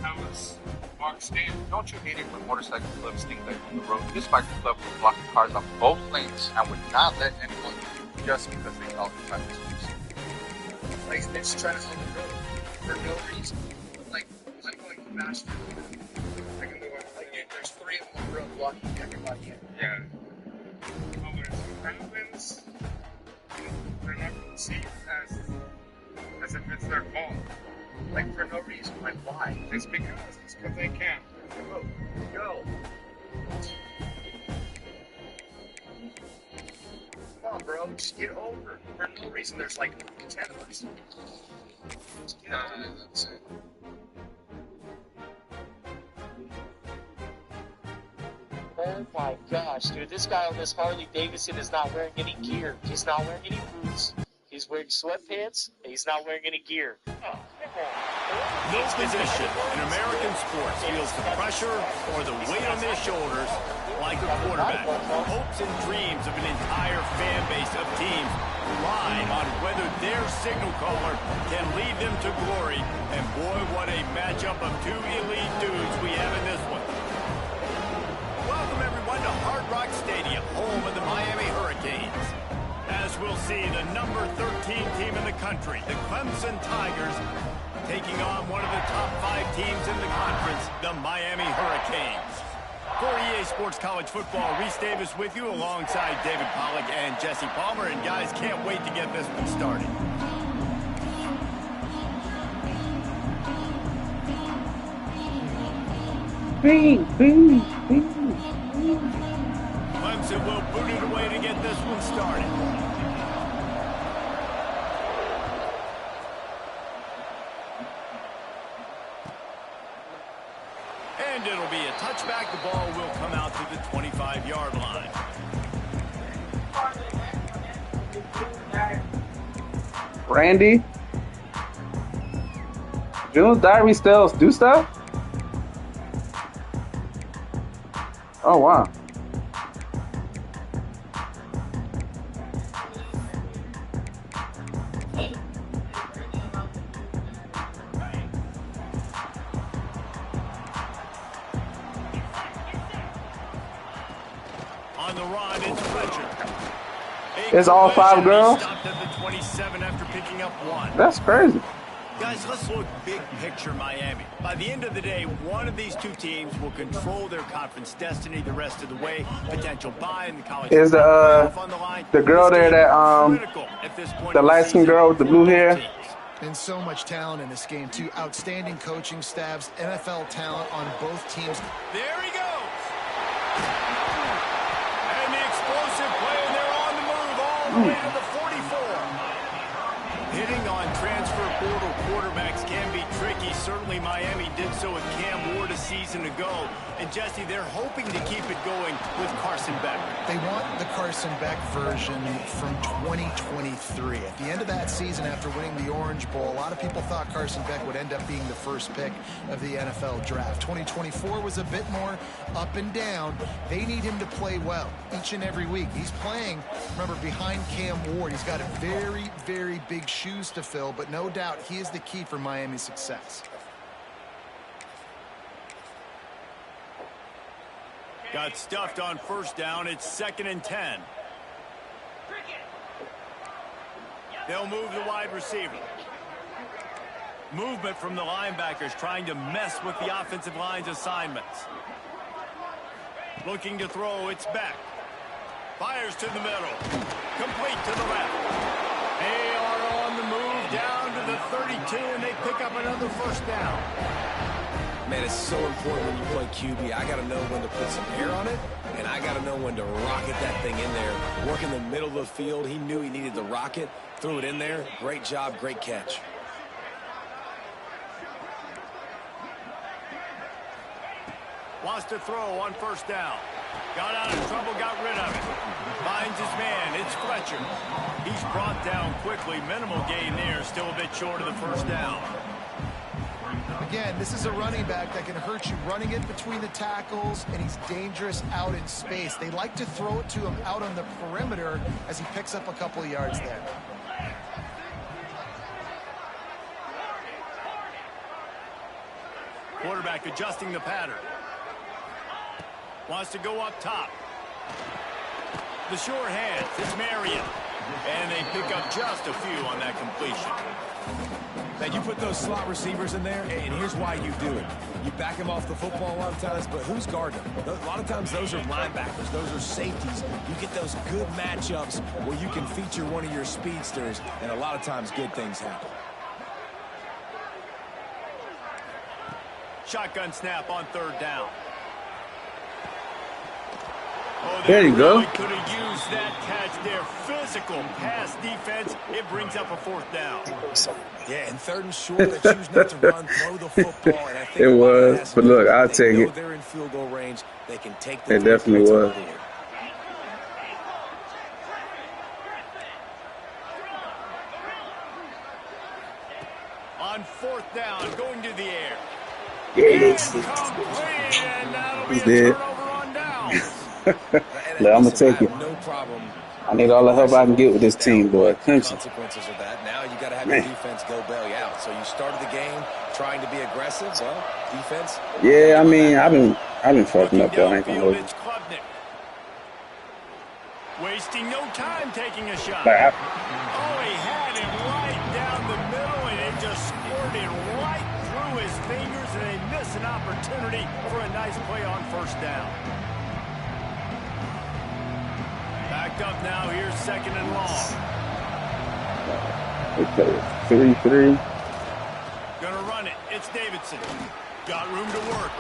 have us boxed in. Don't you hate it when motorcycle clubs think they're on the road? This biker club will block the cars on both lanes and would not let anyone through just because they call it traffic police. Like, they're just trying to slow the road for no reason. Like, I'm going faster. I can go on. Like, there's 3 of them on the road blocking everybody in. Yeah. Oh, when it happens, they're not perceived as if it's their fault. Like, for no reason. Like, why? It's because they can. Go. Come on, bro. Just get over. For no reason, there's like 10 of us. Just get over. That's it. Oh my gosh, dude. This guy on this Harley Davidson is not wearing any gear. He's not wearing any boots. He's wearing sweatpants, and he's not wearing any gear. Oh, No position in American sports feels the pressure or the weight on their shoulders like a quarterback. Hopes and dreams of an entire fan base of teams rely on whether their signal caller can lead them to glory. And boy, what a matchup of 2 elite dudes we have in this one. Welcome everyone to Hard Rock Stadium, home of the Miami Hurricanes. As we'll see, the number 13 team in the country, the Clemson Tigers, taking on one of the top 5 teams in the conference, the Miami Hurricanes. For EA Sports College Football, Reese Davis with you alongside David Pollack and Jesse Palmer. And guys, can't wait to get this one started. Clemson will boot it away to get this one started. And it'll be a touchback. The ball will come out to the 25-yard line. Randy? June's Diary still do stuff? Oh, wow. On the run, it's Fletcher. It's all 5 girls? Stopped at the 27 after picking up 1. That's crazy. Guys, let's look big picture Miami. By the end of the day, one of these 2 teams will control their conference destiny the rest of the way. Potential bye in the college. Is the girl there that the light-skinned girl with the blue hair? And so much talent in this game, too. Outstanding coaching staffs, NFL talent on both teams. There he goes. And the explosive play, and they're on the move all the way to the 44. Hitting on transfer portal quarterbacks can be tricky. Certainly Miami did so with Cam Ward a season ago. And Jesse, they're hoping to keep it going with Carson Beck. They want the Carson Beck version from 2023. At the end of that season, after winning the Orange Bowl, a lot of people thought Carson Beck would end up being the first pick of the NFL draft. 2024 was a bit more up and down. They need him to play well each and every week. He's playing, remember, behind Cam Ward. He's got a very, very big shoes to fill, but no doubt he is the key for Miami's success. Got stuffed on first down. It's 2nd and 10. They'll move the wide receiver. Movement from the linebackers trying to mess with the offensive line's assignments. Looking to throw, it's Beck. Fires to the middle. Complete to the left. They are on the move down to the 32, and they pick up another first down. Man, it's so important when you play QB. I got to know when to put some air on it, and I got to know when to rocket that thing in there. Work in the middle of the field. He knew he needed to rocket, threw it in there. Great job, great catch. Wants to throw on first down. Got out of trouble, got rid of it. Finds his man, it's Fletcher. He's brought down quickly. Minimal gain there, still a bit short of the first down. Again, this is a running back that can hurt you running it between the tackles, and he's dangerous out in space. They like to throw it to him out on the perimeter as he picks up a couple of yards there. Quarterback adjusting the pattern. Wants to go up top. The short hands. It's Marion. And they pick up just a few on that completion. Man, you put those slot receivers in there, and here's why you do it. You back them off the football a lot of times, but who's guarding them? A lot of times those are linebackers. Those are safeties. You get those good matchups where you can feature one of your speedsters, and a lot of times good things happen. Shotgun snap on 3rd down. Oh, there you go. Really could have used that catch there. Physical pass defense. It brings up a 4th down. Yeah, and 3rd and short, they choose not to run, throw the football. And I think it was, but look, I'll take it. They're in field goal range. They can take the it definitely was. On 4th down, going to the air. Yes. He did. Look, I'm gonna take it. No problem. I need all the help I can get with this team, boy. Consequences of that. Now you got to have your defense go bail you out. So you started the game trying to be aggressive. Well, defense. Yeah, I mean, I've been fucking up though. I ain't gonna hold you. Wasting no time taking a shot. Like, he had it right down the middle, and it just squirted right through his fingers, and they miss an opportunity for a nice play on 1st down. Backed up now. Here's 2nd and long. Okay, 3-3. Gonna run it. It's Davidson. Got room to work.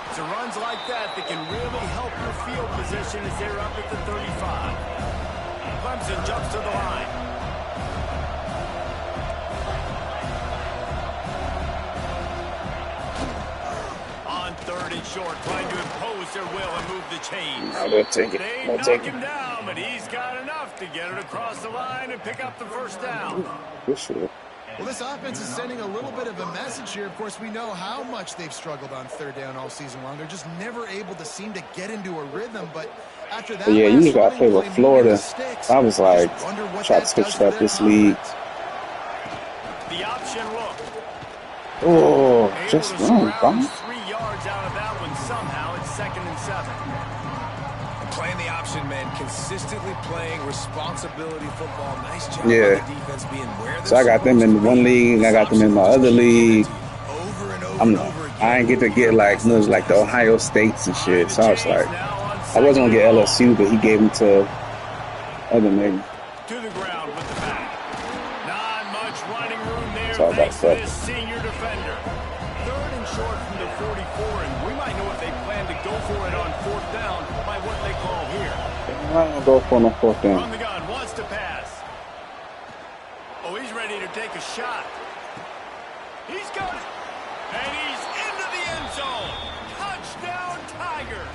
It's runs like that can really help your field position as they're up at the 35. Clemson jumps to the line. On 3rd and short, trying to impose their will and move the chains. I'll take it. They I'll knock take him it. down, but he's got enough to get it across the line and pick up the 1st down. For sure. Well, this offense is sending a little bit of a message here. Of course, we know how much they've struggled on 3rd down all season long. They're just never able to seem to get into a rhythm. But after that, But yeah, usually I play with Florida. I was like, try to switch it up this league. The option look. Oh, just run, bum. 3 yards out of that one somehow. It's 2nd and 7. Playing the option, man. Consistently playing responsibility football. Nice job Yeah. on the defense being where So I got them in one league, and I got them in my other league. Over and over I ain't get to get like the Ohio States and shit. So I was like, I wasn't gonna get LSU, but he gave them to other niggas. To the ground with the back. Not much running room there. So I got Thanks to fucked. this senior defender. 3rd and short from the 44, and we might know if they plan to go for it on 4th down by what they call here. I'm gonna go for no 4th On down. the gun, wants to pass. Oh, he's ready to take a shot. He's got it. And he's into the end zone. Touchdown, Tigers.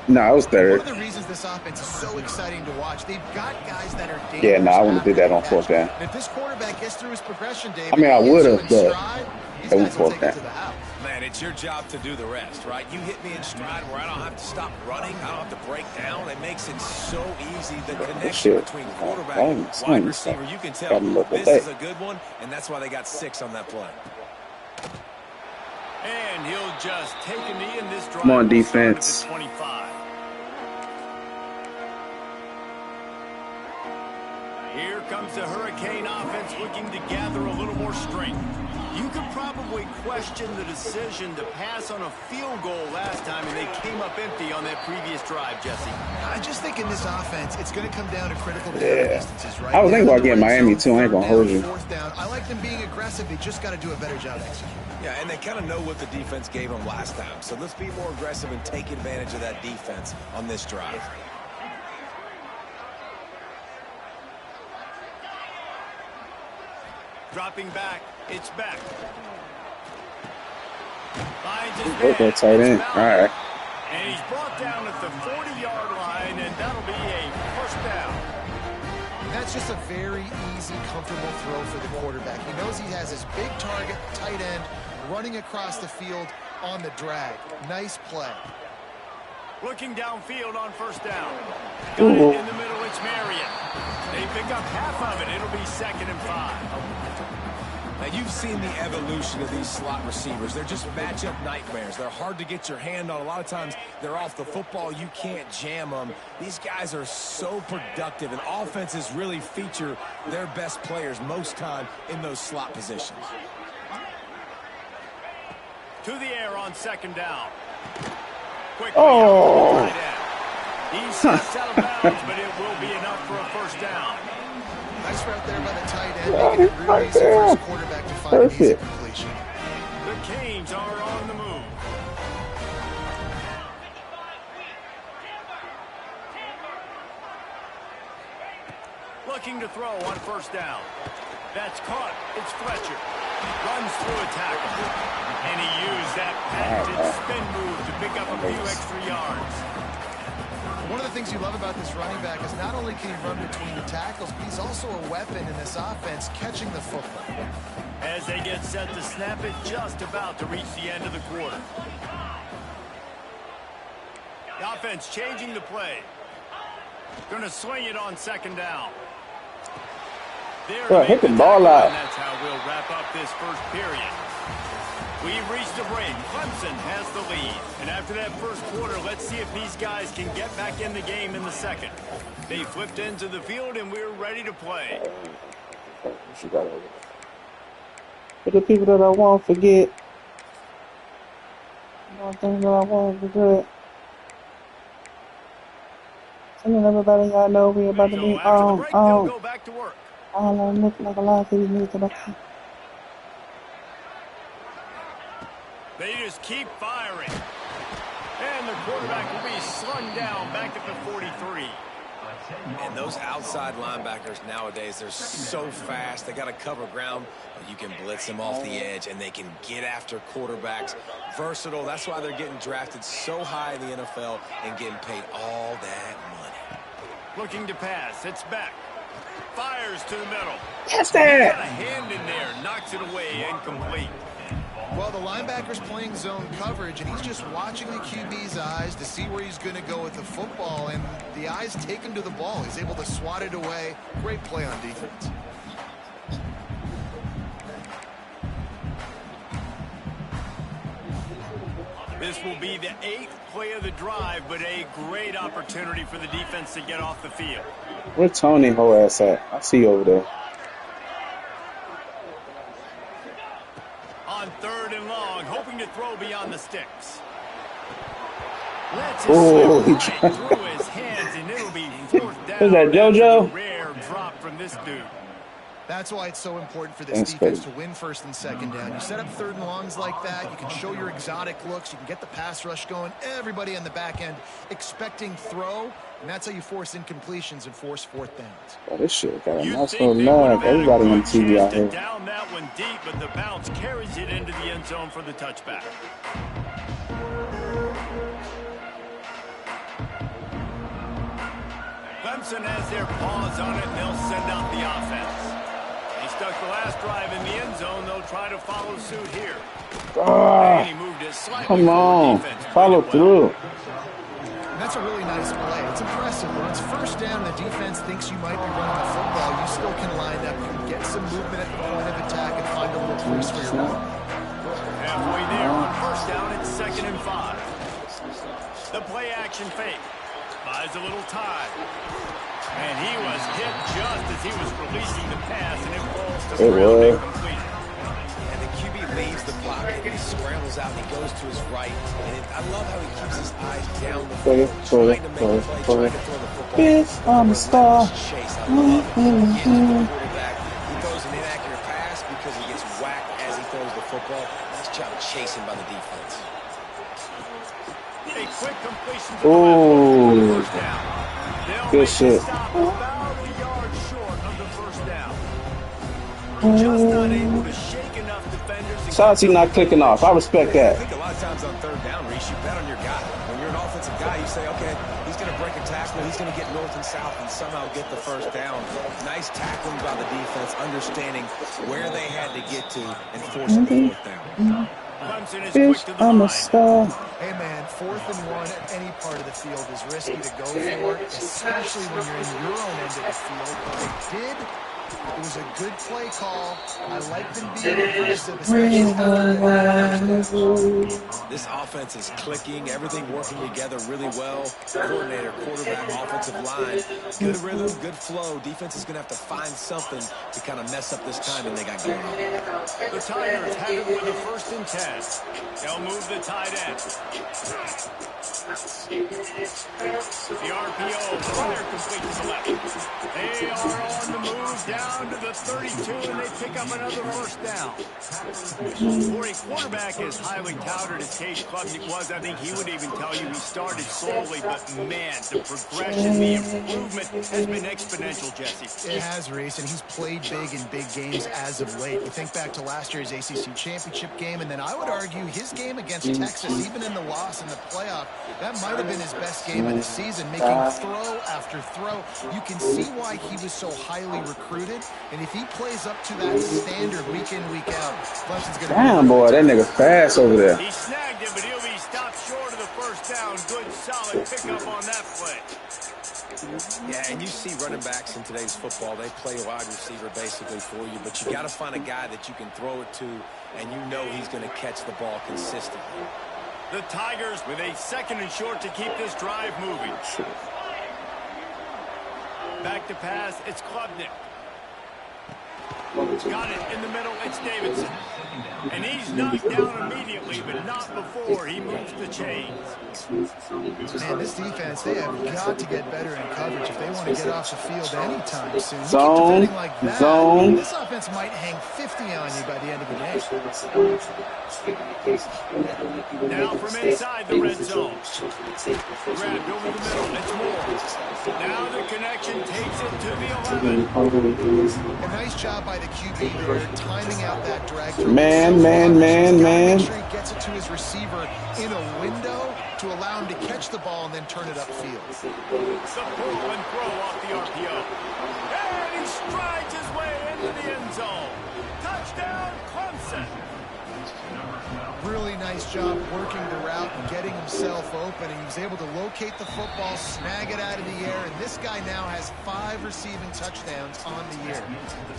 No, I was One 3rd. of the reasons this offense is so exciting to watch, they've got guys that are dangerous. Yeah, no, I wouldn't have did that on 4th down. And if this quarterback gets through his progression, Dave, I mean, I and he would gets have, you in but stride, these it guys was will 4th take it down. to the house. Man, it's your job to do the rest, right? You hit me in stride where I don't have to stop running. I don't have to break down. It makes it so easy. The connection shit. between quarterback Oh, and son, wide receiver, you can tell gotta look at this that. is a good one, and that's why they got 6 on that play. And he'll just take a knee in this drive. Come on, will start at defense. the 25. Here comes the Hurricane offense looking to gather a little more strength. You could probably question the decision to pass on a field goal last time, and they came up empty on that previous drive, Jesse. I just think in this offense, it's going to come down to critical Yeah. distances, right? I was thinking They're about in the getting red Miami, zone, too. I ain't gonna 3rd hold down, you. 4th down. I like them being aggressive. They just got to do a better job executing. Yeah, and they kind of know what the defense gave them last time. So let's be more aggressive and take advantage of that defense on this drive. Dropping back, it's back. Finds his Put that tight end. All right. And he's brought down at the 40-yard line, and that'll be a 1st down. That's just a very easy, comfortable throw for the quarterback. He knows he has his big target, tight end, running across the field on the drag. Nice play. Looking downfield on 1st down. Got it in the middle, it's Marion. They pick up half of it. It'll be 2nd and 5. Now, you've seen the evolution of these slot receivers. They're just matchup nightmares. They're hard to get your hand on. A lot of times, they're off the football. You can't jam them. These guys are so productive, and offenses really feature their best players most time in those slot positions. To the air on second down. Quickly Oh! He steps out of bounds, but it will be enough for a first down. Nice route there by the tight end, making it really easy for his quarterback to find an easy completion. The Canes are on the move. Looking to throw on first down. That's caught. It's Fletcher. Runs through a tackle. And he used that patented spin move to pick up a few extra yards. One of the things you love about this running back is not only can he run between the tackles, but he's also a weapon in this offense, catching the football. As they get set to snap it, just about to reach the end of the quarter. The offense changing the play. Going to swing it on second down. There, hit the ball out. And that's how we'll wrap up this first period. We've reached a break. Clemson has the lead. And after that first quarter, let's see if these guys can get back in the game in the second. They flipped into the field, and we're ready to play. For the people that I won't forget. One thing that I won't forget. Telling everybody y'all know we about to be They'll go back to work. I'm looking like a lot of these news about. They just keep firing. And the quarterback will be slung down back at the 43. And those outside linebackers nowadays, they're so fast. They got to cover ground, but you can blitz them off the edge, and they can get after quarterbacks. Versatile. That's why they're getting drafted so high in the NFL and getting paid all that money. Looking to pass. It's back. Fires to the middle. Catch that! Got a hand in there. Knocks it away. Incomplete. Well, the linebacker's playing zone coverage, and he's just watching the QB's eyes to see where he's going to go with the football, and the eyes take him to the ball. He's able to swat it away. Great play on defense. This will be the 8th play of the drive, but a great opportunity for the defense to get off the field. Where Tony whole ass at? I see you over there. On third and long, hoping to throw beyond the sticks. Lets Oh, it slip right through his hands, and it'll be fourth down. Is that JoJo? A rare drop from this dude. That's why it's so important for this defense to win first and second down. You set up third and longs like that. You can show your exotic looks. You can get the pass rush going. Everybody on the back end expecting throw, and that's how you force incompletions and force fourth downs. Oh, this shit got a nice little love. Everybody on TV out here. Down that one deep, but the bounce carries it into the end zone for the touchback. Clemson has their paws on it, and they'll send out the offense. They stuck the last drive in the end zone. They'll try to follow suit here. And he moved it slightly. Come on, follow through. And that's a really nice play. It's impressive. When it's first down, the defense thinks you might be running the football. You still can line up and get some movement at the point of attack and find a little place for your run. Halfway there on first down, it's 2nd and 5. The play action fake. Buys a little time. And he was hit just as he was releasing the pass, and it falls to the ground incomplete. And the QB leaves the pocket, and he scrambles out, and he goes to his right. And I love how he keeps his eyes down the field, trying to make a play, trying to throw the football. Bitch, I'm a star. Chase, I love it. He gets to the quarterback. He throws an inaccurate pass because he gets whacked as he throws the football. Nice job chasing by the defense. A quick completion to the left first down. Good shit. Stop about a yard short of the first down. Just not able to shake enough defenders. Shout out to you not clicking off. I respect that. I think a lot of times on third down, Reese, you bet on your guy. When you're an offensive guy, you say, okay, he's going to break a tackle, he's going to get north and south and somehow get the first down. Nice tackling by the defense, understanding where they had to get to and forcing the fourth down. Bitch, I'm a star. Hey, man, 4th and 1 at any part of the field is risky to go for, especially when you're in your own end of the field. What they did It was a good play call. I like them being aggressive, especially after This offense is clicking, everything working together really well. Coordinator, quarterback, offensive line, good rhythm, good flow. Defense is going to have to find something to kind of mess up this timing they got going on. The Tigers have it with a 1st and 10. They'll move the tight end. The RPO, fire complete to the left. They are on the move down to the 32, and they pick up another 1st down. For a quarterback as highly touted as Case Klubnik was, I think he would even tell you he started slowly, but man, the progression, the improvement has been exponential, Jesse. It has, Reese, and he's played big in big games as of late. We think back to last year's ACC championship game, and then I would argue his game against Texas, even in the loss in the playoff, that might have been his best game of the season, making throw after throw. You can see why he was so highly recruited, and if he plays up to that standard week in, week out, Clemson's going to Damn, boy, that nigga fast over there. He snagged it, but he'll be stopped short of the 1st down. Good, solid pickup on that play. Yeah, and you see running backs in today's football, they play wide receiver basically for you, but you got to find a guy that you can throw it to, and you know he's going to catch the ball consistently. The Tigers with a 2nd and short to keep this drive moving. Back to pass, it's Klubnik. Got it in the middle, it's Davidson. And he's knocked down immediately, but not before he moves the chains. Man, this defense, they have got to get better in coverage if they want to get off the field anytime soon. You Zone, keep defending like that, zone. This offense might hang 50 on you by the end of the game. Now from inside the red zone. Grabbed over the middle, it's Moore. Now the connection takes it to the 11. A nice job by the QB there, timing out that drag throw. Man. Make sure he gets it to his receiver in a window to allow him to catch the ball and then turn it upfield. The pull and throw off the RPO. And he strides his way into the end zone. Touchdown, Clemson. Really nice job working the route and getting himself open. And he was able to locate the football, snag it out of the air, and this guy now has 5 receiving touchdowns on the year.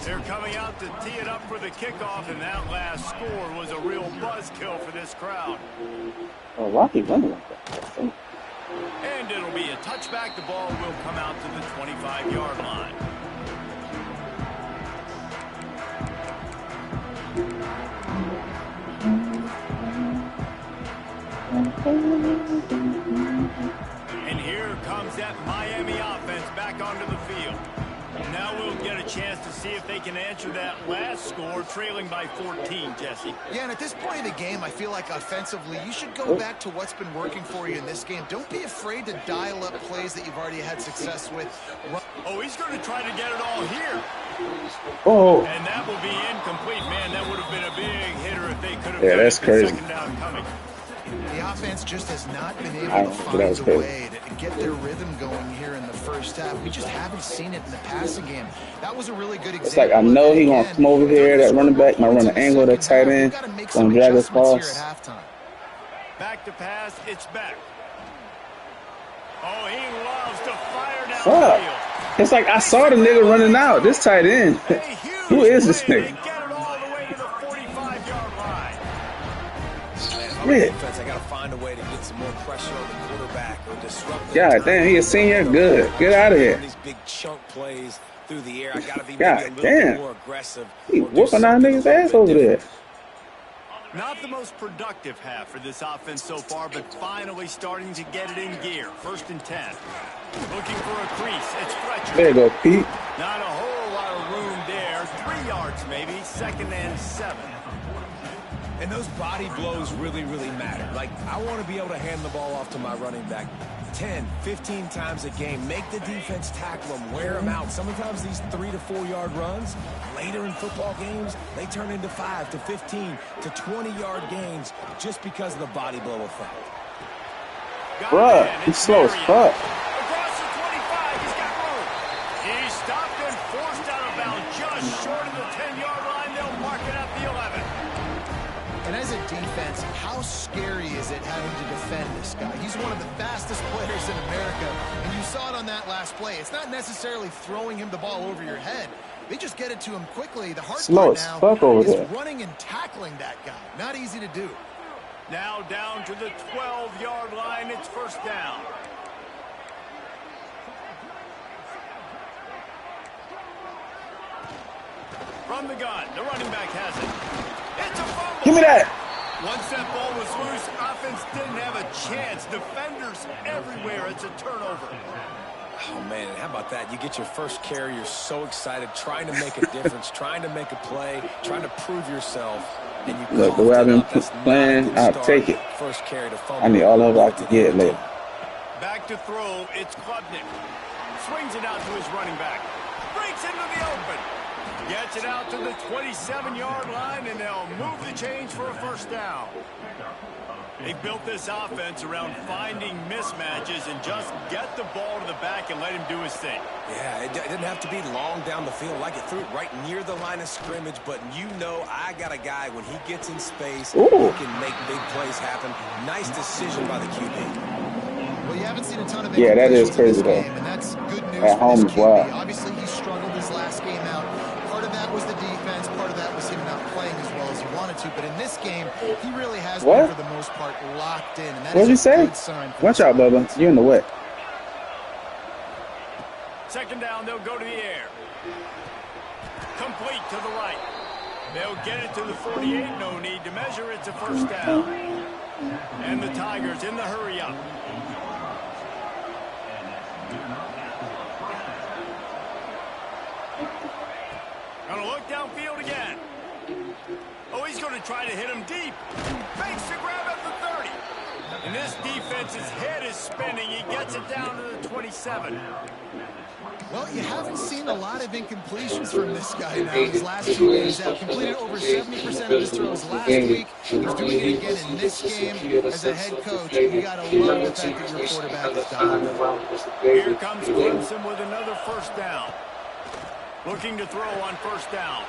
They're coming out to tee it up for the kickoff, and that last score was a real buzzkill for this crowd. Oh, why he running like that? And it'll be a touchback. The ball will come out to the 25-yard line. And here comes that Miami offense back onto the field. Now we'll get a chance to see if they can answer that last score, trailing by 14, Jesse. Yeah, and at this point of the game, I feel like offensively, you should go back to what's been working for you in this game. Don't be afraid to dial up plays that you've already had success with. Oh, he's going to try to get it all here. Oh. And that will be incomplete, man. That would have been a big hitter if they could have Yeah, that's crazy. Second down coming. The offense just has not been able to find a way to get their rhythm going here in the first half. We just haven't seen it in the passing game. That was a really good example. It's like I know he's going to come over here, that running back might run an angle, that tight end, going to drag his pass. Back to pass, it's back. Oh, he loves to fire down Fuck. the field. It's like I saw the nigga running out, this tight end. Who is this nigga? They get it all the way to the 45-yard line. Defense, I got to find a way to get some more pressure on the quarterback or disrupt the God damn, he a senior? Good. Get out of here. These big chunk plays through the air. I got to be God maybe a little damn. bit more aggressive. He whooping our niggas' ass over there. Not the most productive half for this offense so far, but finally starting to get it in gear. 1st and 10. Looking for a crease. It's Fletcher. There you go, Pete. Not a whole lot of room there. 3 yards maybe. 2nd and 7. And those body blows really, really matter. Like, I want to be able to hand the ball off to my running back 10, 15 times a game. Make the defense tackle them, wear them out. Sometimes these 3 to 4 yard runs, later in football games, they turn into 5 to 15 to 20-yard gains just because of the body blow effect. Bruh, he's slow as fuck. Across the 25, he's got room. He's stopped and forced out of bounds just short of the 10-yard line. They'll mark it at the 11. And as a defense, how scary is it having to defend this guy? He's one of the fastest players in America, and you saw it on that last play. It's not necessarily throwing him the ball over your head. They just get it to him quickly. The hard Slow part as now fuck over is there. running and tackling that guy. Not easy to do. Now down to the 12-yard line. It's first down. From the gun, the running back has it. It's a fumble. Give me that. Once that ball was loose, offense didn't have a chance. Defenders everywhere. It's a turnover. Oh, man, how about that? You get your first carry. You're so excited, trying to make a difference, trying to make a play, trying to prove yourself. And you Look, the way I've been playing, I'll take it. First carry to fumble. I need all of it I can get later. Back to throw, it's Klubnik. Swings it out to his running back. Breaks into the open. Gets it out to the 27-yard line, and they'll move the chains for a first down. They've built this offense around finding mismatches and just get the ball to the back and let him do his thing. Yeah, it didn't have to be long down the field. Like it threw it right near the line of scrimmage, but you know I got a guy when he gets in space, Ooh. he can make big plays happen. Nice decision by the QB. Well, you haven't seen a ton of Yeah, that is incompletions in crazy, this though. game, and that's good news At for home this as well. QB. Obviously, he struggled his last game out. Part of that was the defense. Part of that was him not playing as well as he wanted to. But in this game, he really has been, for the most part, locked in. And that What'd you is a say? good sign for Watch this out, Bubba. offense. You're in the wet. Second down, they'll go to the air. Complete to the right. They'll get it to the 48. No need to measure. It's a first down. And the Tigers in the hurry up. Gonna look downfield again. Oh, he's going to try to hit him deep. Makes the grab at the 30. And this defense's head is spinning. He gets it down to the 27. Well, you haven't seen a lot of incompletions from this guy now. His last 2 games out, completed over 70% of his throws last week. He's doing it again in this game. As a head coach, you got to love the fact that your quarterback is dominant. Here comes Clemson with another first down. Looking to throw on first down.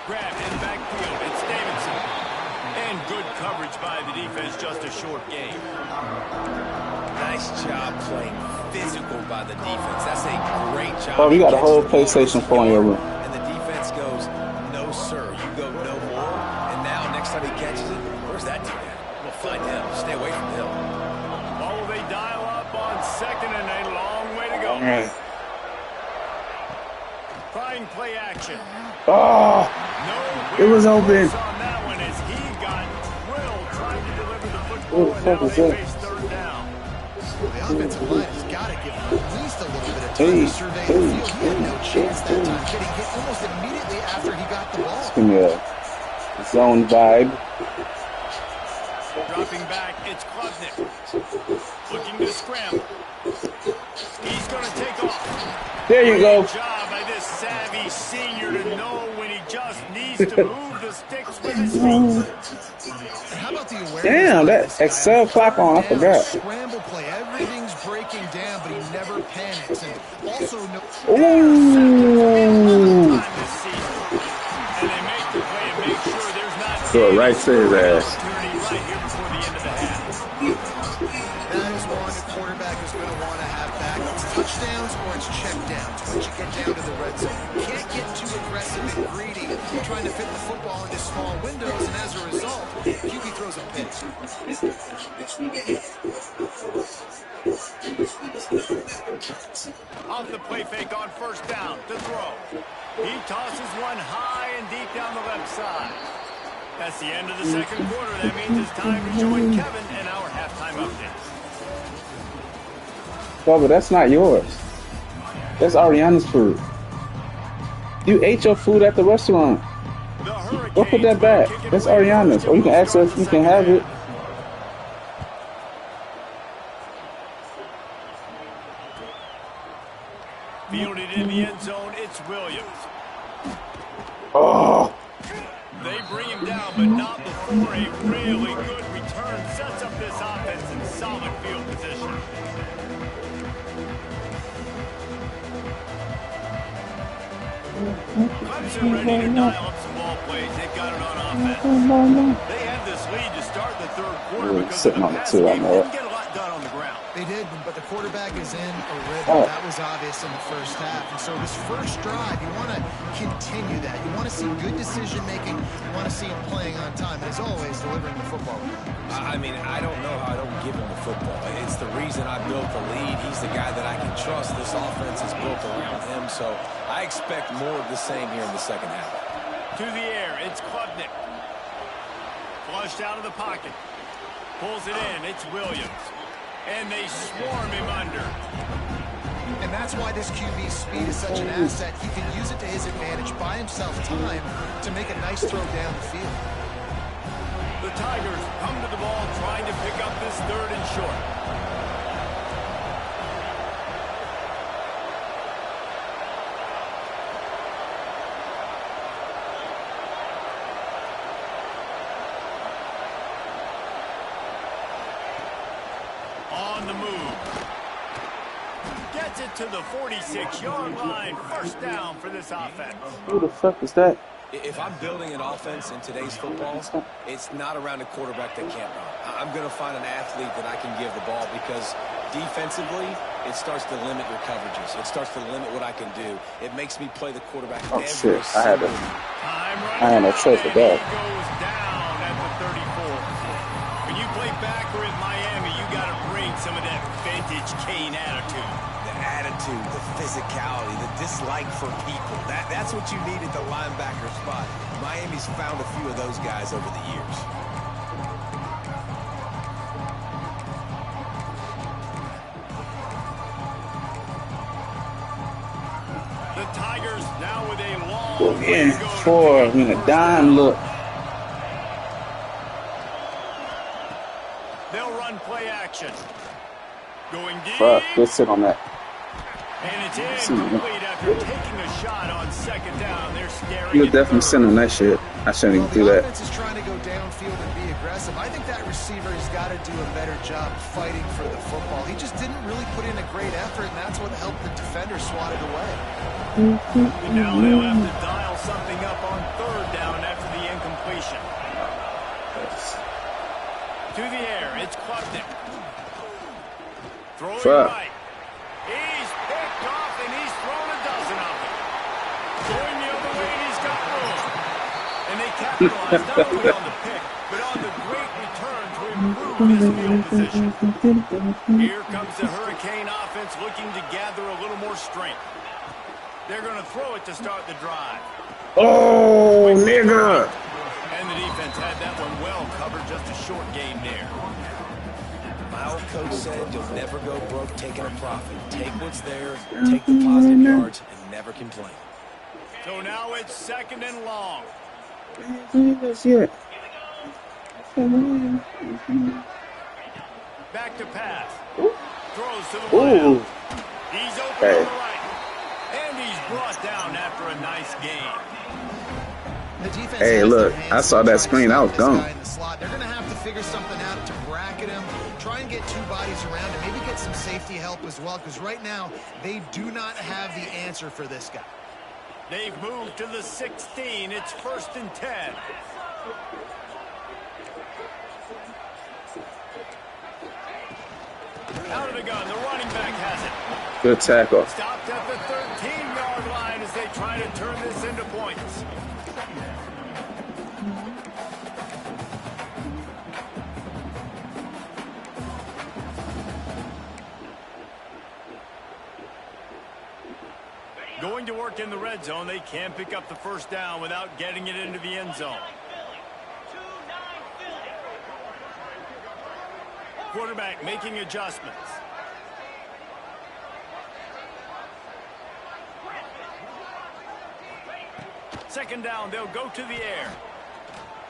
Grab in the backfield. It's Davidson. And good coverage by the defense, just a short game. Nice job playing physical by the defense. That's a great job. Oh, we got a He whole catches the ball PlayStation 4 in your room. And the defense goes, no, sir. You go no more. And now, next time he catches it, where's that dude at? We'll find him. Stay away from him. Oh, they dial up on second and a long way to go. All right. Trying play action. Oh, No, it was open. on that one as he got drilled trying to deliver the football. What the And fuck now is they that? face third down. The offensive line has got to give him at least a little bit of time to survey the field. He had no chance that time, getting hit almost immediately after he got the ball. give me a zone vibe. Dropping back, it's Klubnik. Looking to scramble. He's going to take off. There you go. Good job by this savvy senior to know when he just needs to move the sticks with his feet. And how about the awareness? Damn, by that this guy? Excel clock on. I Down, forgot. Scramble play. Everything's breaking down, but he never panics. And also, no. Ooh. Time this season. And they make the play and make sure there's not Throw it right to his ass. opportunity right here before the end of the half. That is one the quarterback is going to want to have back. It's touchdowns or it's checkdowns. Once you get down to the red zone, you can't get too aggressive and greedy trying to fit the football into small windows, and as a result, QB throws a pick. Off the play fake on first down to throw. He tosses one high and deep down the left side. That's the end of the second quarter. That means it's time to join Kevin and our halftime update. Bubba, that's not yours. That's Ariana's food. You ate your food at the restaurant. The Hurricanes Go put that back. will kick it That's away Ariana's. from Or you can ask her if you can have it. Fielded in the end zone, it's Williams. Oh, They bring him down, but not before a really good return sets up this offense in solid field position. Clemson ready to dial up some ball plays. They've got it on offense. They had this lead to start the third quarter Really because sitting of on the it pass too, I game know it. didn't get a lot done on the ground. They did, but the quarterback is in a rhythm. That was obvious in the first half. And so this first drive, you want to continue that. You want to see good decision-making. You want to see him playing on time. And as always, delivering the football. I mean, I don't know how I don't give him the football. It's the reason I built the lead. He's the guy that I can trust. This offense is built around him. So I expect more of the same here in the second half. To the air, it's Klubnik. Flushed out of the pocket. Pulls it in, it's Williams. And they swarm him under. And that's why this QB's speed is such an asset. He can use it to his advantage, buy himself time to make a nice throw down the field. The Tigers come to the ball trying to pick up this 3rd and short. On the move. Gets it to the 46-yard line. First down for this offense. Who the fuck is that? If I'm building an offense in today's football, it's not around a quarterback that can't run. I'm going to find an athlete that I can give the ball because defensively, it starts to limit your coverages. It starts to limit what I can do. It makes me play the quarterback every shit. single I had no choice with that. He goes down at the 34. When you play backer at Miami, you got to bring some of that vintage Kane attitude. The attitude, the physicality, the dislike for people. That's what you need at the linebacker spot. Miami's found a few of those guys over the years. The Tigers now with a long In a dime look. They'll run play action. Going deep. Fuck, let's sit on that. And it's incomplete after taking a shot on 2nd down. They're staring. You'll definitely send on that shit. I shouldn't even do that. The offense is trying to go downfield and be aggressive. I think that receiver has got to do a better job fighting for the football. He just didn't really put in a great effort, and that's what helped the defender swat it away. And now they'll have to dial something up on 3rd down after the incompletion. To the air, it's Klubnik. Throwing right. He's picked off, and he's thrown a dozen of them. Going the other way, and he's got room. And they capitalize not only on the pick, but on the great return to improve his field position. Here comes the Hurricane offense looking to gather a little more strength. They're going to throw it to start the drive. Oh, nigga. And the defense had that one well covered, just a short game there. My old coach said you'll never go broke taking a profit. Take what's there, take the positive yards, and never complain. So now it's 2nd and long. Back to pass. Throws to the left. He's open on the right. And he's brought down after a nice game. Hey, look, I saw that screen. I was gone. They're going to have to figure something out to bracket him, try and get 2 bodies around him, maybe get some safety help as well, because right now they do not have the answer for this guy. They've moved to the 16. It's 1st and 10. Out of the gun, the running back has it. Good tackle. Stopped at the 13-yard line as they try to turn this into points. Going to work in the red zone. They can't pick up the 1st down without getting it into the end zone. Quarterback making adjustments. Second down, they'll go to the air.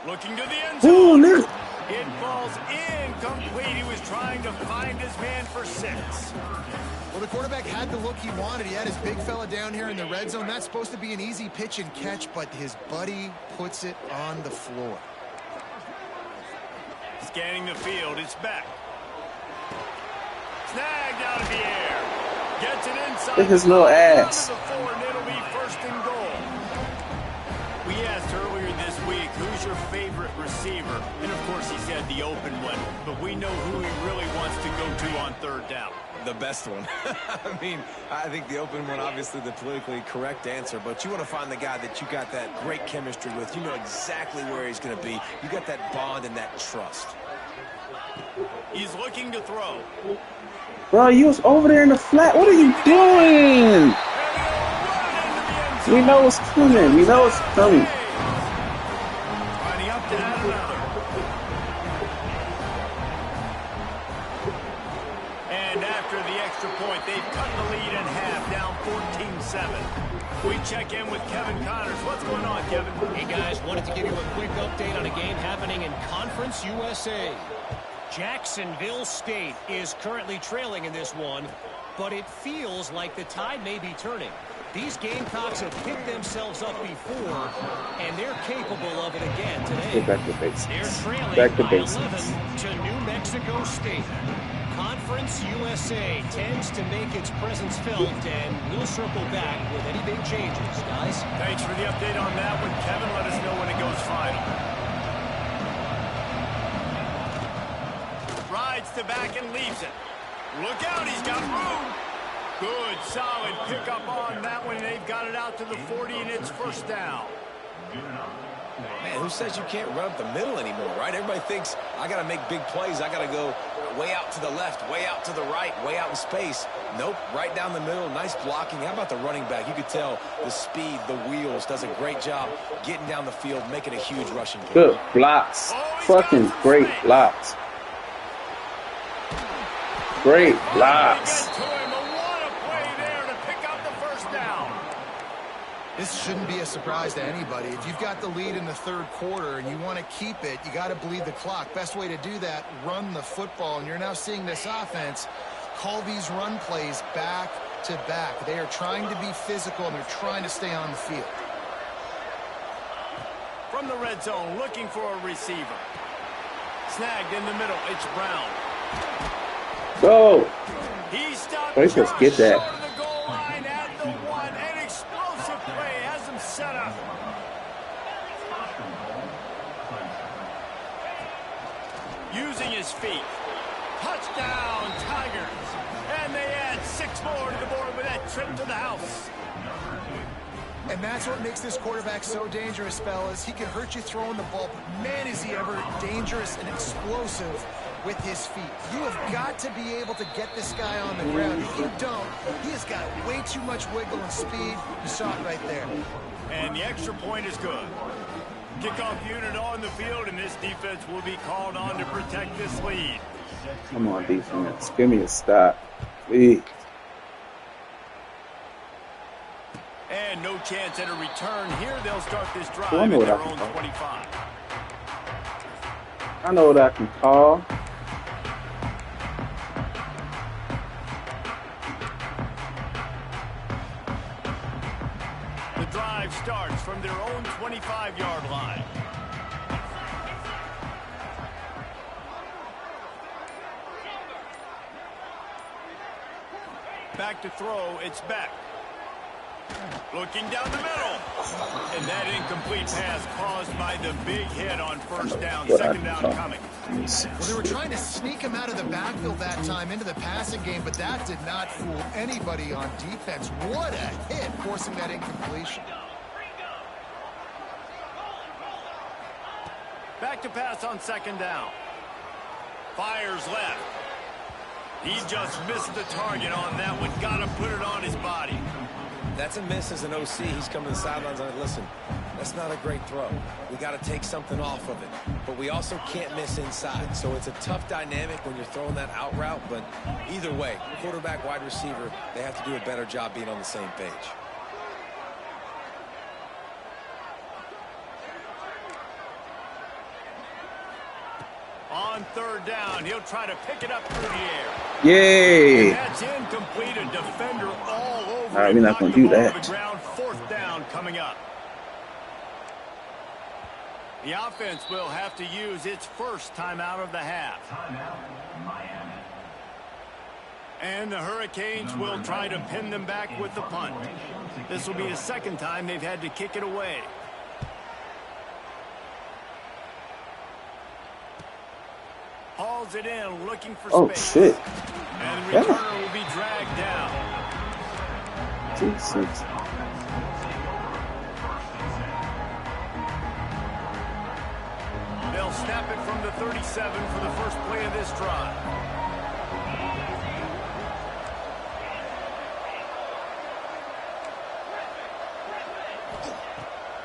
Looking to the end zone. It falls incomplete. He was trying to find his man for 6. Well, the quarterback had the look he wanted. He had his big fella down here in the red zone. That's supposed to be an easy pitch and catch, but his buddy puts it on the floor. Scanning the field, it's back. Snagged out of the air. Gets it inside. Look at his little ass. And it'll be 1st and goal. We asked earlier this week, who's your favorite receiver? And, of course, he said the open one. But we know who he really wants to go to on third down. The best one. I mean, I think the open one, obviously the politically correct answer, but you want to find the guy that you got that great chemistry with. You know exactly where he's going to be. You got that bond and that trust. He's looking to throw. Bro, you was over there in the flat. What are you doing? We know it's coming. We know it's coming. Running up to add another. And after the extra point, they've cut the lead in half, down 14-7. We check in with Kevin Connors. What's going on, Kevin? Hey, guys, wanted to give you a quick update on a game happening in Conference USA. Jacksonville State is currently trailing in this one, but it feels like the tide may be turning. These Gamecocks have picked themselves up before, and they're capable of it again today. Get back to basics. They're trailing Back to by basics. 11 to New Mexico State. Conference USA tends to make its presence felt, and we'll circle back with any big changes, guys. Thanks for the update on that one, Kevin. Let us know when it goes final. Rides to back and leaves it. Look out, he's got room. Good, solid pickup on that one. They've got it out to the 40, and it's first down. Man, who says you can't run up the middle anymore, right? Everybody thinks, I got to make big plays. I got to go way out to the left, way out to the right, way out in space. Nope, right down the middle. Nice blocking. How about the running back? You could tell the speed, the wheels, does a great job getting down the field, making a huge rushing game. Good blocks. Fucking great blocks. Great blocks. This shouldn't be a surprise to anybody. If you've got the lead in the third quarter and you want to keep it, you got to bleed the clock. Best way to do that, run the football. And you're now seeing this offense call these run plays back to back. They are trying to be physical, and they're trying to stay on the field. From the red zone, looking for a receiver. Snagged in the middle, it's Brown. Go. He stopped. Let's just get that. Short of the goal line at the one. An explosive play has him set up. Using his feet. Touchdown, Tigers. And they add 6 more to the board with that trip to the house. And that's what makes this quarterback so dangerous, fellas. He can hurt you throwing the ball, but man, is he ever dangerous and explosive with his feet. You have got to be able to get this guy on the ground. If you don't, he has got way too much wiggle and speed. You saw it right there. And the extra point is good. Kickoff unit on the field, and this defense will be called on to protect this lead. Come on, defense. Give me a stop. Please. And no chance at a return here. They'll start this drive I at know what their I own can 25. I know what I can call. The drive starts from their own 25-yard line. Back to throw, it's Beck. Looking down the middle. And that incomplete pass caused by the big hit on first down. Second down coming. Well, they were trying to sneak him out of the backfield that time into the passing game, but that did not fool anybody on defense. What a hit, forcing that incompletion. Back to pass on second down. Fires left. He just missed the target on that one. Got to put it on his body. That's a miss as an OC. He's coming to the sidelines on it. Listen, that's not a great throw. We got to take something off of it. But we also can't miss inside. So it's a tough dynamic when you're throwing that out route. But either way, quarterback, wide receiver, they have to do a better job being on the same page. On third down, he'll try to pick it up through the air. Yay! And that's incomplete. A defender all over. All right, we're not going to do that. The ground, fourth down coming up. The offense will have to use its first timeout of the half. And the Hurricanes will try to pin them back with the punt. This will be the second time they've had to kick it away. hauls it in, looking for space. Shit. And the returner will be dragged down. Jesus. They'll snap it from the 37 for the first play of this drive.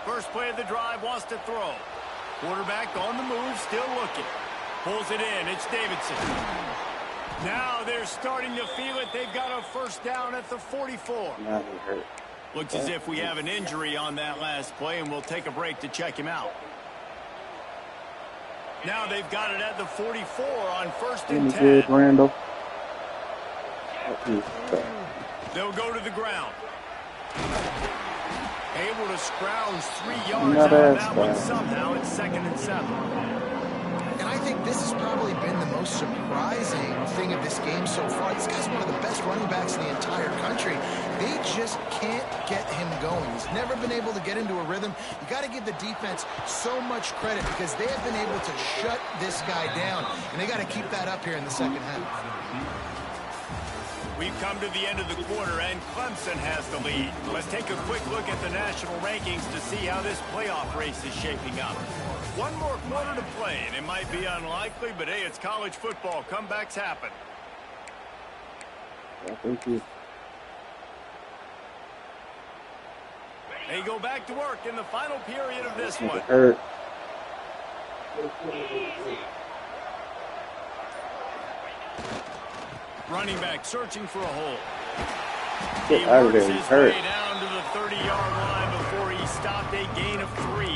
First play of the drive, wants to throw. Quarterback on the move, still looking. Pulls it in, it's Davidson. Now they're starting to feel it. They've got a first down at the 44. Now he hurt. Looks as if we have an injury on that last play, and we'll take a break to check him out. Now they've got it at the 44 on 1st and 10. Good, Randall. They'll go to the ground. Able to scrounge 3 yards out of that one somehow. It's 2nd and 7. And I think this has probably been the most surprising thing of this game so far. This guy's one of the best running backs in the entire country. They just can't get him going. He's never been able to get into a rhythm. You got to give the defense so much credit because they have been able to shut this guy down, and they got to keep that up here in the second half. We've come to the end of the quarter, and Clemson has the lead. Let's take a quick look at the national rankings to see how this playoff race is shaping up. One more quarter to play, and it might be unlikely, but hey, it's college football. Comebacks happen. Yeah, thank you. They go back to work in the final period of this one. Hurt. Running back searching for a hole. Get out of there. He's hurt. Way down to the 30-yard line before he stopped a gain of 3.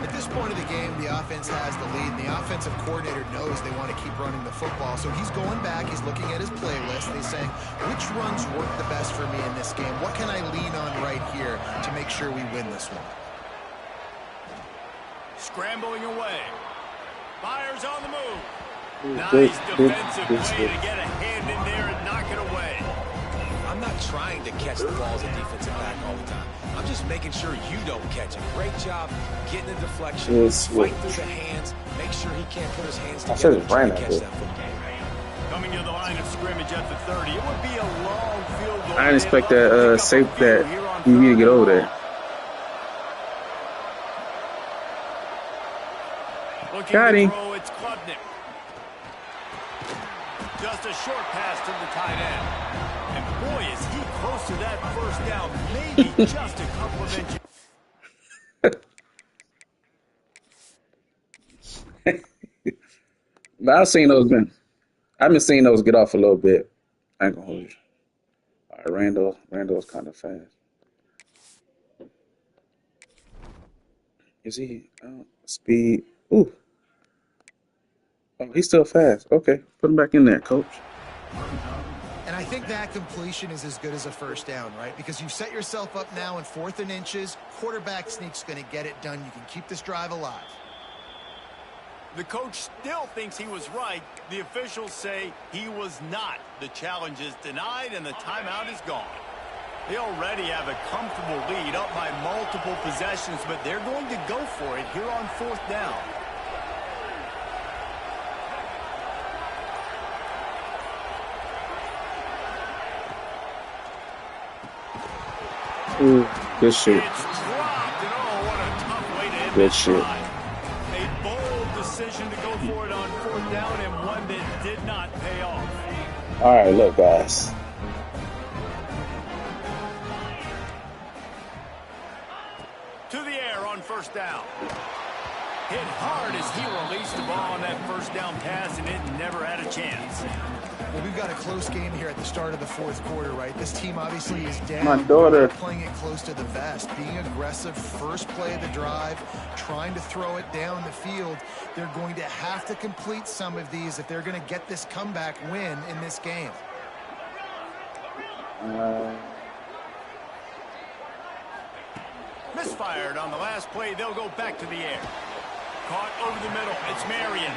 At this point of the game, the offense has the lead, and the offensive coordinator knows they want to keep running the football. So he's going back, he's looking at his playlist, and he's saying, which runs work the best for me in this game? What can I lean on right here to make sure we win this one? Scrambling away. Fires on the move. Nice Good, defensive good, play to get a hand in there and knock it away. I'm not trying to catch the ball as a defensive back all the time. I'm just making sure you don't catch it. Great job getting the deflection, fight through the hands, make sure he can't put his hands together to catch that football. Coming to the line of scrimmage at the 30. It would be a long field goal. I didn't expect that safe that you need to get over there. Got him. It's Klubnik. Just a short pass to the tight end. And boy, is he close to that first down. Maybe just a couple of inches. But I've been seeing those get off a little bit. I ain't gonna hold you. All right, Randall's kind of fast. Is he speed? Ooh. Oh, he's still fast. Okay, put him back in there, coach. And I think that completion is as good as a first down, right? Because you set yourself up now in 4th and inches. Quarterback sneak's going to get it done. You can keep this drive alive. The coach still thinks he was right. The officials say he was not. The challenge is denied, and the timeout is gone. They already have a comfortable lead up by multiple possessions, but they're going to go for it here on 4th down. Ooh, good shit. It's dropped, and oh, what a tough way to end Good this shit. drive. A bold decision to go for it on 4th down, and one that did not pay off. All right, look, guys. To the air on 1st down. Hit hard as he released the ball on that first down pass, and it never had a chance. Well, we've got a close game here at the start of the 4th quarter, right? This team obviously is down. My daughter. Playing it close to the vest, being aggressive, first play of the drive, trying to throw it down the field. They're going to have to complete some of these if they're going to get this comeback win in this game. Misfired on the last play. They'll go back to the air. Caught over the middle. It's Marion.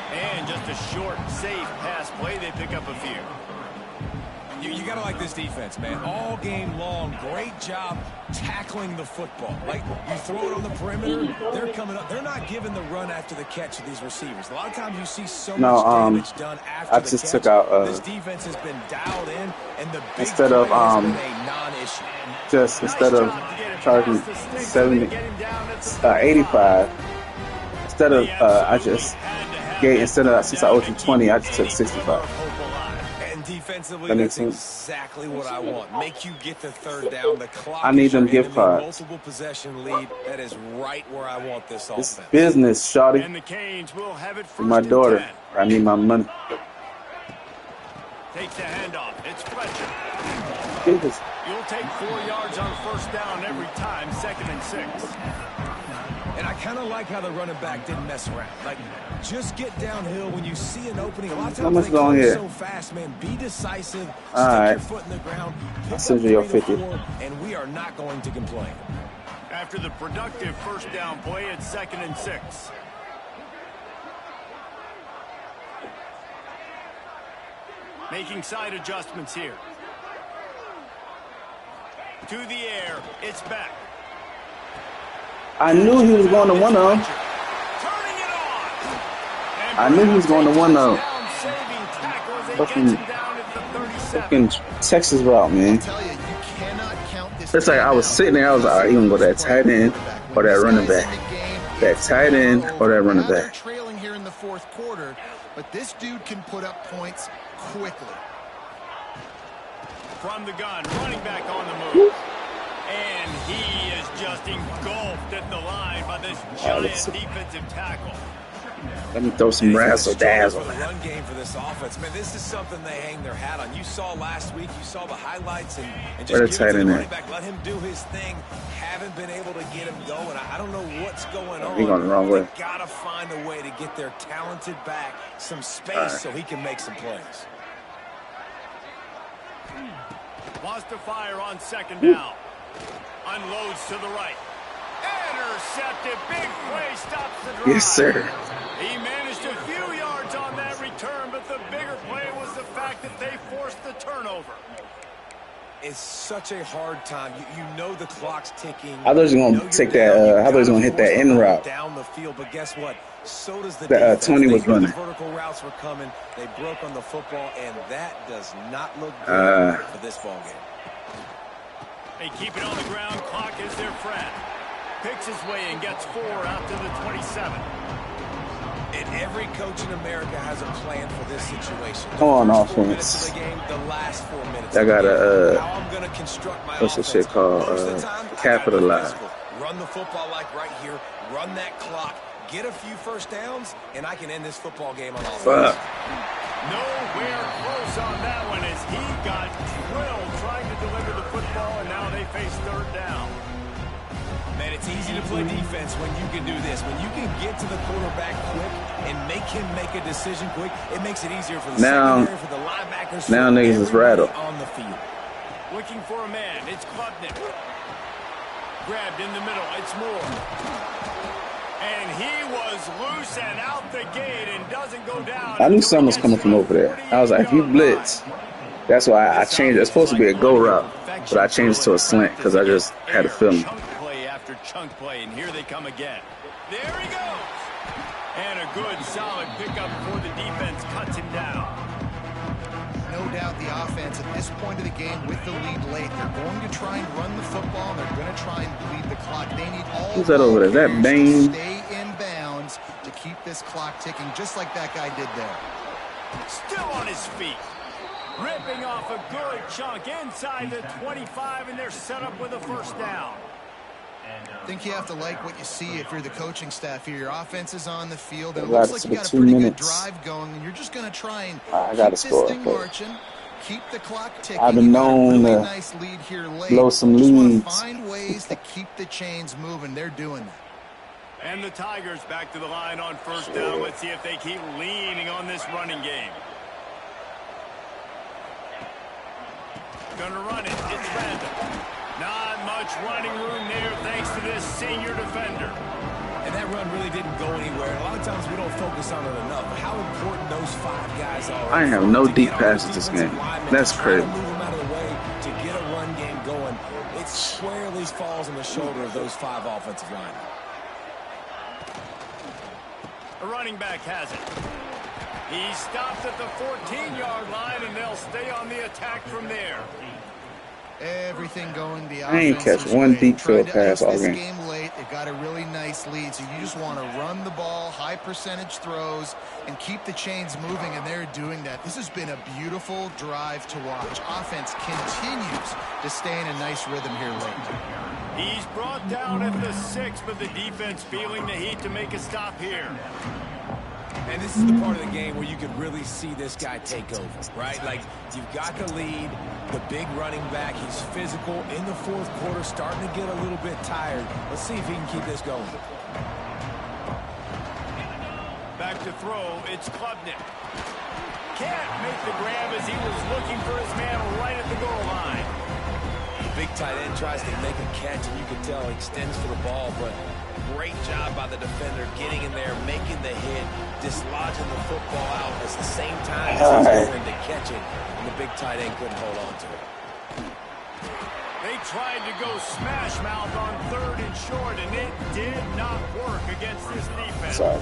And just a short, safe pass play. They pick up a few. You got to like this defense, man. All game long, great job tackling the football. Like, you throw it on the perimeter, they're coming up. They're not giving the run after the catch to these receivers. A lot of times you see so much damage done after I the just catch. took out This defense has been dialed in, and the big instead play of has been a non-issue. just instead of charging 85, instead of I just gave since I owed you 20, I just took 65. And defensively, That makes that's sense. exactly what I want. Make you get the third down. The clock I need is your them gift enemy. cards. Multiple possession lead. That is right where I want this This offense. business, shawty. And the Canes will have it For first my and daughter. 10. I need my money. Takes the handoff. It's Fletcher. Jesus. You'll take 4 yards on first down every time, 2nd and 6. And I kind of like how the running back didn't mess around. Like, just get downhill when you see an opening. A lot of How times much they going close here? so fast, man. Be decisive. All Stick right. your foot in the ground. Pick I'll send up you your 3 to 50. 4, and we are not going to complain. After the productive first down play, it's 2nd and 6. Making side adjustments here. To the air, it's back. I knew he was going to one of them. Turning it on. I knew he was going to one of them. Touchdown-saving tackle as they Fucking- gets him down at the 37. Fucking Texas route, man. Tell you, you cannot count this. It's like I was sitting there, I was like, all right, you gonna go that tight end or that running back. That tight end or that running Now they're back. trailing here in the fourth quarter, but this dude can put up points quickly. From the gun, running back on the move. And he is just engulfed at the line by this giant defensive tackle. Let me throw some razzle dazzle. The run game for this offense, man, this is something they hang their hat on. You saw last week, you saw the highlights, and Where the just tight give it to end the at? running back. Let him do his thing. Haven't been able to get him going. I don't know what's going on. He going the wrong way. They gotta find a way to get their talented back some space so he can make some plays. Wants to fire on 2nd down. Unloads to the right. Intercepted. Big play stops the drive. Yes, sir. He managed a few yards on that return, but the bigger play was the fact that they forced the turnover. It's such a hard time. You know the clock's ticking. I thought he was gonna You know take you're that, down. You I thought he was gotta gonna hit that force in the ball route. down the field, but guess what? So does the The, defense. 20 was They knew running. the vertical routes were coming. They broke on the football, and that does not look good for this ball game. They keep it on the ground. Clock is their friend. Picks his way and gets 4 out to the 27. And every coach in America has a plan for this situation. Come on, The first 4 offense. minutes of the game, the last 4 minutes. I of the gotta, game. How I'm gonna construct my what's the offense. shit called? Most of the time, I gotta be Capitalize. physical. Run the football like right here. Run that clock. Get a few first downs, and I can end this football game on offense. Fuck. Nowhere close on that one as he got drilled trying to deliver the football, and now they face 3rd down. Man, it's easy to play defense when you can do this. When you can get to the quarterback quick and make him make a decision quick, it makes it easier for the secondary, for the linebackers. Now for niggas is everybody rattled. on the field. Looking for a man. It's Klubnik. Grabbed in the middle. It's Moore. And he was loose and out the gate and doesn't go down. I knew something was coming from over there. I was like, if you blitz, that's why I changed it. It's supposed to be a go route, but I changed it to a slant because I just had a feeling. Chunk play after chunk play, and here they come again. There he goes. And a good, solid pickup before the defense cuts him down. No doubt the offense at this point of the game with the lead late, they're going to try and run the football, and they're going to try and bleed the clock. They need all Who's that over there? Is that carries Bain? to stay in bounds to keep this clock ticking, just like that guy did there. Still on his feet. Ripping off a good chunk inside the 25, and they're set up with a first down. I think you have to like what you see if you're the coaching staff here. Your offense is on the field, and it Got looks it like to you the got a 2 pretty minutes. good drive going, and you're just going to try and I keep gotta this score, thing but marching, keep the clock ticking. I've been You got a known really to nice lead here late. blow some Just wanna leads. find ways to keep the chains moving. They're doing that. And the Tigers back to the line on first down. Let's see if they keep leaning on this running game. Gonna run it. It's random. Not much running room there thanks to this senior defender. And that run really didn't go anywhere. A lot of times we don't focus on it enough. But how important those 5 guys are. I ain't have no deep passes this game. That's crazy. Move them out of the way to get a run game going. It squarely falls on the shoulder of those 5 offensive linemen. The running back has it. He stopped at the 14-yard line, and they'll stay on the attack from there. Everything going the I ain't offense's catch one way. deep Tried field to pass ice all this game. game late. It got a really nice lead, so you just want to run the ball, high percentage throws, and keep the chains moving, and they're doing that. This has been a beautiful drive to watch. Offense continues to stay in a nice rhythm here late. He's brought down at the 6, but the defense feeling the heat to make a stop here. And this is the part of the game where you could really see this guy take over, right? Like, you've got the lead, the big running back. He's physical in the 4th quarter, starting to get a little bit tired. Let's see if he can keep this going. Back to throw, it's Klubnik. Can't make the grab as he was looking for his man right at the goal line. Big tight end tries to make a catch, and you can tell he extends for the ball, but great job by the defender getting in there, making the hit, dislodging the football out at the same time as he's going to catch it, and the big tight end couldn't hold on to it. They tried to go smash mouth on 3rd and short, and it did not work against this defense. Sorry,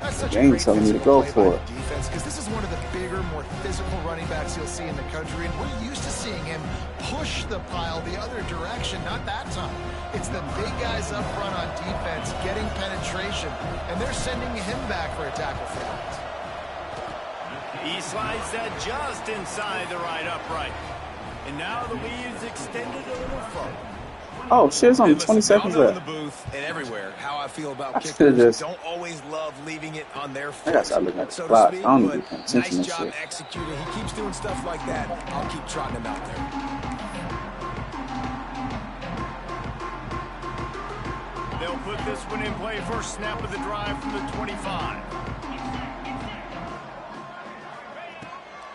That's such James a great telling me to physical go play for by it. the defense, because this is one of the bigger, more physical running backs you'll see in the country, and we're used to seeing him push the pile the other direction. Not that time. It's the big guys up front on defense getting penetration, and they're sending him back for a tackle for that. He slides that just inside the right upright. And now the lead is extended a little further. Oh shit, it's only Hey, 20 listen, seconds y'all know in left. the booth and everywhere how I feel about I should've kickers. just- Don't always love leaving it on their I foot, gotta start looking at the so to clock. speak, I don't but even pay attention nice to job shit. executing. He keeps doing stuff like that. I'll keep trotting him out there. They'll put this one in play. First snap of the drive from the 25.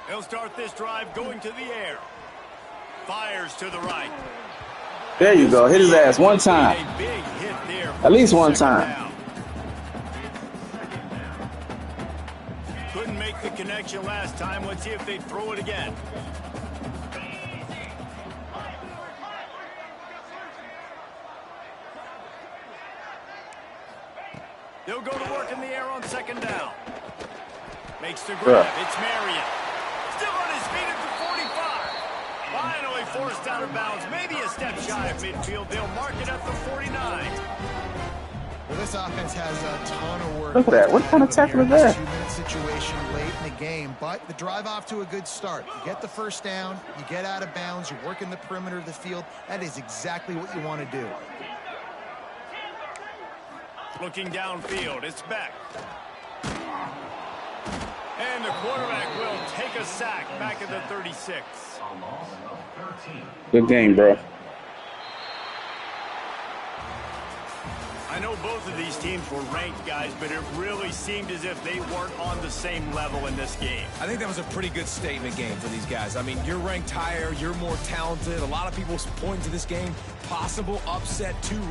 They'll start this drive going to the air. Fires to the right. There you go. Hit his ass one time. A big hit there. At least one Second time. down. Couldn't make the connection last time. Let's see if they throw it again. They'll go to work in the air on 2nd down. Makes the grab. It's Marion. Still on his feet at the 45. Finally forced out of bounds. Maybe a step shy of midfield. They'll mark it at the 49. Well, this offense has a ton of work. Look at that. What kind of tackle is that? 2-minute situation late in the game, but the drive off to a good start. You get the first down, you get out of bounds, you work in the perimeter of the field. That is exactly what you want to do. Looking downfield, it's Beck. And the quarterback will take a sack back at the 36. Good game, bro. I know both of these teams were ranked, guys, but it really seemed as if they weren't on the same level in this game. I think that was a pretty good statement game for these guys. I mean, you're ranked higher, you're more talented. A lot of people point to this game, possible upset too.